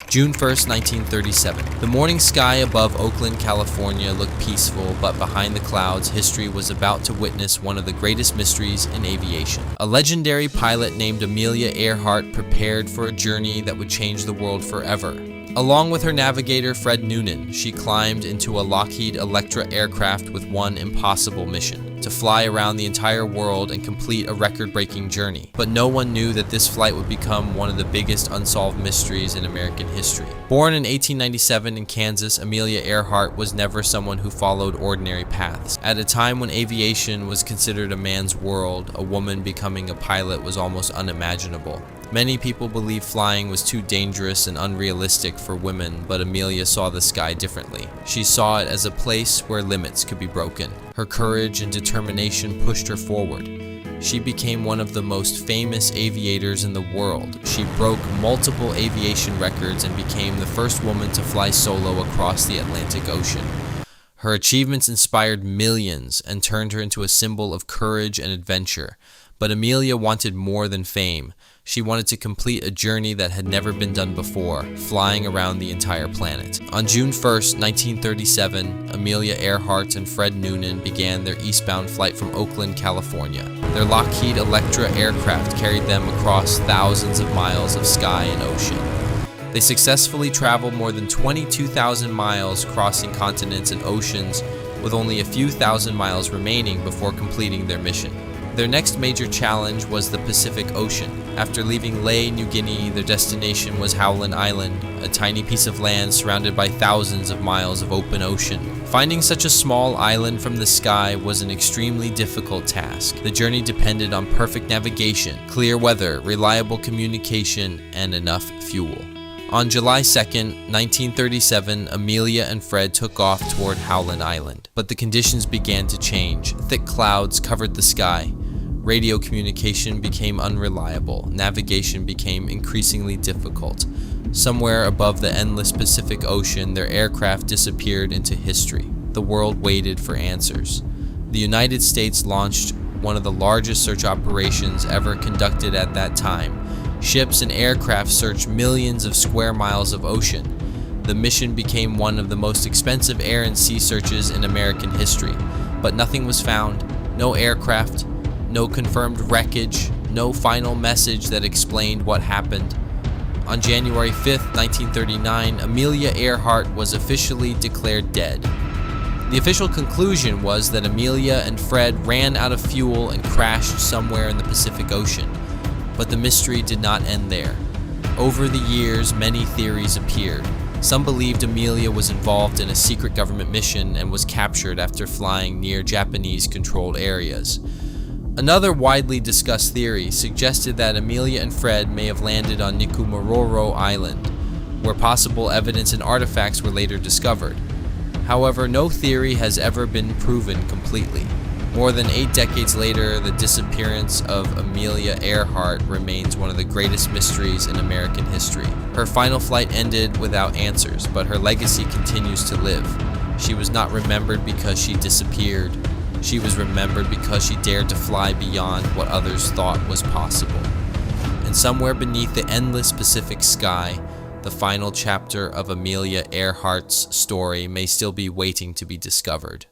June 1st, 1937. The morning sky above Oakland, California looked peaceful, but behind the clouds, history was about to witness one of the greatest mysteries in aviation. A legendary pilot named Amelia Earhart prepared for a journey that would change the world forever. Along with her navigator Fred Noonan, she climbed into a Lockheed Electra aircraft with one impossible mission: to fly around the entire world and complete a record-breaking journey. But no one knew that this flight would become one of the biggest unsolved mysteries in American history. Born in 1897 in Kansas, Amelia Earhart was never someone who followed ordinary paths. At a time when aviation was considered a man's world, a woman becoming a pilot was almost unimaginable. Many people believed flying was too dangerous and unrealistic for women, but Amelia saw the sky differently. She saw it as a place where limits could be broken. Her courage and determination pushed her forward. She became one of the most famous aviators in the world. She broke multiple aviation records and became the first woman to fly solo across the Atlantic Ocean. Her achievements inspired millions and turned her into a symbol of courage and adventure. But Amelia wanted more than fame. She wanted to complete a journey that had never been done before, flying around the entire planet. On June 1st, 1937, Amelia Earhart and Fred Noonan began their eastbound flight from Oakland, California. Their Lockheed Electra aircraft carried them across thousands of miles of sky and ocean. They successfully traveled more than 22,000 miles, crossing continents and oceans, with only a few thousand miles remaining before completing their mission. Their next major challenge was the Pacific Ocean. After leaving Lae, New Guinea, their destination was Howland Island, a tiny piece of land surrounded by thousands of miles of open ocean. Finding such a small island from the sky was an extremely difficult task. The journey depended on perfect navigation, clear weather, reliable communication, and enough fuel. On July 2nd, 1937, Amelia and Fred took off toward Howland Island. But the conditions began to change. Thick clouds covered the sky. Radio communication became unreliable. Navigation became increasingly difficult. Somewhere above the endless Pacific Ocean, their aircraft disappeared into history. The world waited for answers. The United States launched one of the largest search operations ever conducted at that time. Ships and aircraft searched millions of square miles of ocean. The mission became one of the most expensive air and sea searches in American history. But nothing was found. No aircraft, no confirmed wreckage, no final message that explained what happened. On January 5th, 1939, Amelia Earhart was officially declared dead. The official conclusion was that Amelia and Fred ran out of fuel and crashed somewhere in the Pacific Ocean. But the mystery did not end there. Over the years, many theories appeared. Some believed Amelia was involved in a secret government mission and was captured after flying near Japanese-controlled areas. Another widely discussed theory suggested that Amelia and Fred may have landed on Nikumaroro Island, where possible evidence and artifacts were later discovered. However, no theory has ever been proven completely. More than 8 decades later, the disappearance of Amelia Earhart remains one of the greatest mysteries in American history. Her final flight ended without answers, but her legacy continues to live. She was not remembered because she disappeared. She was remembered because she dared to fly beyond what others thought was possible. And somewhere beneath the endless Pacific sky, the final chapter of Amelia Earhart's story may still be waiting to be discovered.